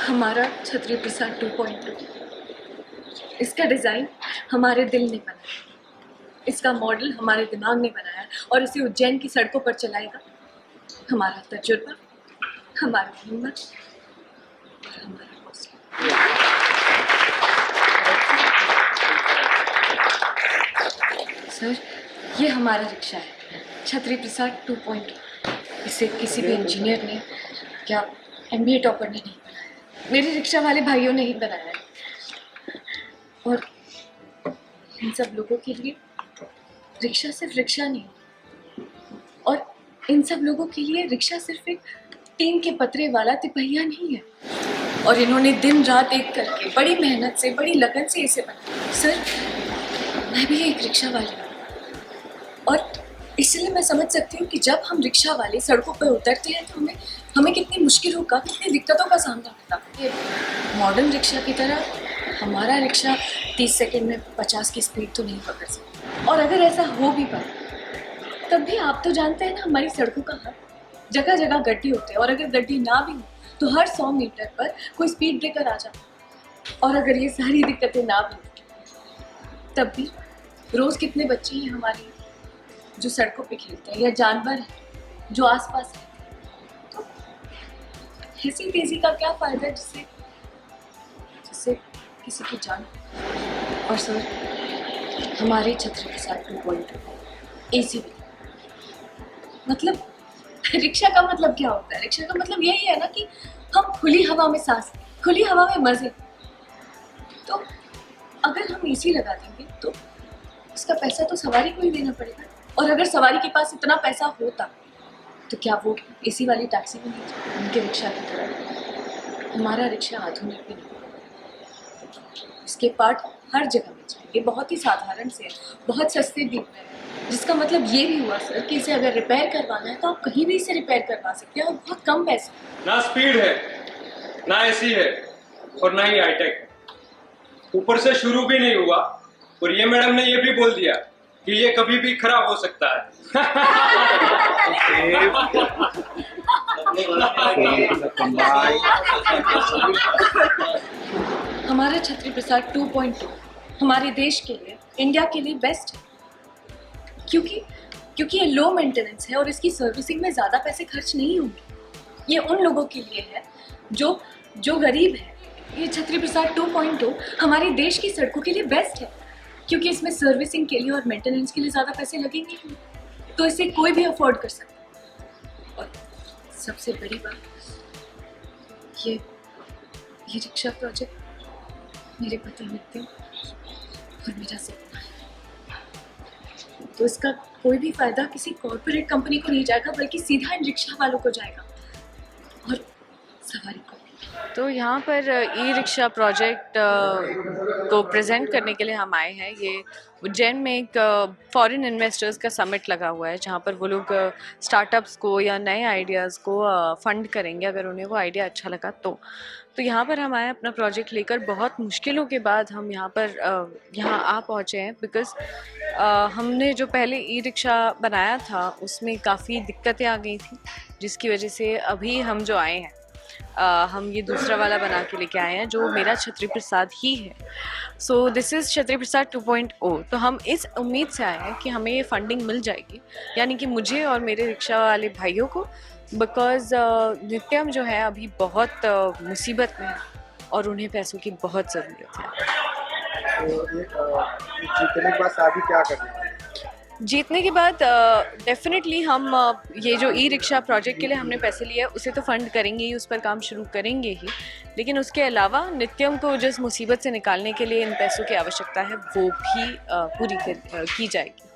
हमारा छतरी प्रसाद 2.2, इसका डिज़ाइन हमारे दिल ने बनाया, इसका मॉडल हमारे दिमाग ने बनाया और इसे उज्जैन की सड़कों पर चलाएगा हमारा तजुर्बा, हमारी हिम्मत और हमारा हौसला। सर, ये हमारा रिक्शा है, छतरी प्रसाद 2.2। इसे किसी भी इंजीनियर ने या MBA टॉपर ने नहीं बनाया, मेरे रिक्शा वाले भाइयों ने ही बनाया है। और इन सब लोगों के लिए रिक्शा सिर्फ रिक्शा नहीं, और इन सब लोगों के लिए रिक्शा सिर्फ एक टीन के पतरे वाला तिपहिया नहीं है। और इन्होंने दिन रात एक करके बड़ी मेहनत से, बड़ी लगन से इसे बनाया। सर, मैं भी एक रिक्शा वाली हूँ, और इसलिए मैं समझ सकती हूँ कि जब हम रिक्शा वाले सड़कों पर उतरते हैं तो हमें कितनी मुश्किलों का, कितनी दिक्कतों का सामना करना। ये मॉडर्न रिक्शा की तरह हमारा रिक्शा 30 सेकंड में 50 की स्पीड तो नहीं पकड़ सकता। और अगर ऐसा हो भी पाए तब भी आप तो जानते हैं ना, हमारी सड़कों का हाल, जगह जगह गड्ढे होते हैं, और अगर गड्ढे ना भी हो तो हर 100 मीटर पर कोई स्पीड ब्रेकर आ जाता। और अगर ये सारी दिक्कतें ना भी तब भी रोज़ कितने बच्चे हैं हमारे जो सड़कों पे खेलते हैं, या जानवर हैं जो आसपास हैं। तो ऐसी तेजी का क्या फ़ायदा जिससे किसी की जान। और सर, हमारे छतरी प्रसाद 2.2 AC भी, मतलब रिक्शा का मतलब क्या होता है? रिक्शा का मतलब यही है ना कि हम खुली हवा में सांस, खुली हवा में मजे। तो अगर हम AC लगा देंगे तो उसका पैसा तो सवारी को ही देना पड़ेगा, और अगर सवारी के पास इतना पैसा होता तो क्या वो AC वाली टैक्सी में नहीं जाती उनके रिक्शा की तरह? हमारा रिक्शा आधुनिक भी नहीं, इसके पार्ट हर जगह मिल जाएंगे, बहुत ही साधारण से, बहुत सस्ते भी हैं। जिसका मतलब ये भी हुआ सर कि इसे अगर रिपेयर करवाना है तो आप कहीं भी इसे रिपेयर करवा सकते हैं, और बहुत कम पैसे। ना स्पीड है, ना AC है, और ना ही हाईटेक है। ऊपर से शुरू भी नहीं हुआ, और ये मैडम ने ये भी बोल दिया कि ये कभी भी खराब हो सकता है। हमारा छतरी प्रसाद 2.2 हमारे देश के लिए, इंडिया के लिए बेस्ट है, क्योंकि ये लो मेंटेनेंस है और इसकी सर्विसिंग में ज़्यादा पैसे खर्च नहीं होंगे। ये उन लोगों के लिए है जो गरीब है। ये छतरी प्रसाद 2.2 हमारे देश की सड़कों के लिए बेस्ट है, क्योंकि इसमें सर्विसिंग के लिए और मेंटेनेंस के लिए ज़्यादा पैसे लगेंगे नहीं, तो इसे कोई भी अफोर्ड कर सकता है। और सबसे बड़ी बात, ये रिक्शा प्रोजेक्ट मेरे पति नित्यम और मेरा सपना है। तो इसका कोई भी फायदा किसी कॉर्पोरेट कंपनी को नहीं जाएगा, बल्कि सीधा इन रिक्शा वालों को जाएगा, और सवारी को। तो यहाँ पर ई-रिक्शा प्रोजेक्ट को प्रेजेंट करने के लिए हम आए हैं। ये उज्जैन में एक फॉरेन इन्वेस्टर्स का समिट लगा हुआ है, जहाँ पर वो लोग स्टार्टअप्स को या नए आइडियाज़ को फंड करेंगे अगर उन्हें वो आइडिया अच्छा लगा तो यहाँ पर हम आए अपना प्रोजेक्ट लेकर। बहुत मुश्किलों के बाद हम यहाँ आ पहुँचे हैं, बिकॉज़ हमने जो पहले ई-रिक्शा बनाया था उसमें काफ़ी दिक्कतें आ गई थी, जिसकी वजह से अभी हम जो आए हैं हम ये दूसरा वाला बना के लेके आए हैं, जो मेरा छतरी प्रसाद ही है। सो दिस इज़ छतरी प्रसाद 2.0। तो हम इस उम्मीद से आए हैं कि हमें ये फंडिंग मिल जाएगी, यानी कि मुझे और मेरे रिक्शा वाले भाइयों को, बिकॉज़ नित्यम जो है अभी बहुत मुसीबत में है और उन्हें पैसों की बहुत ज़रूरत है। तो जीतने के बाद शादी क्या करने वाले हैं? जीतने के बाद डेफिनेटली हम ये जो ई-रिक्शा प्रोजेक्ट के लिए हमने पैसे लिए उसे तो फंड करेंगे ही, उस पर काम शुरू करेंगे ही, लेकिन उसके अलावा नित्यम को जिस मुसीबत से निकालने के लिए इन पैसों की आवश्यकता है वो भी पूरी की जाएगी।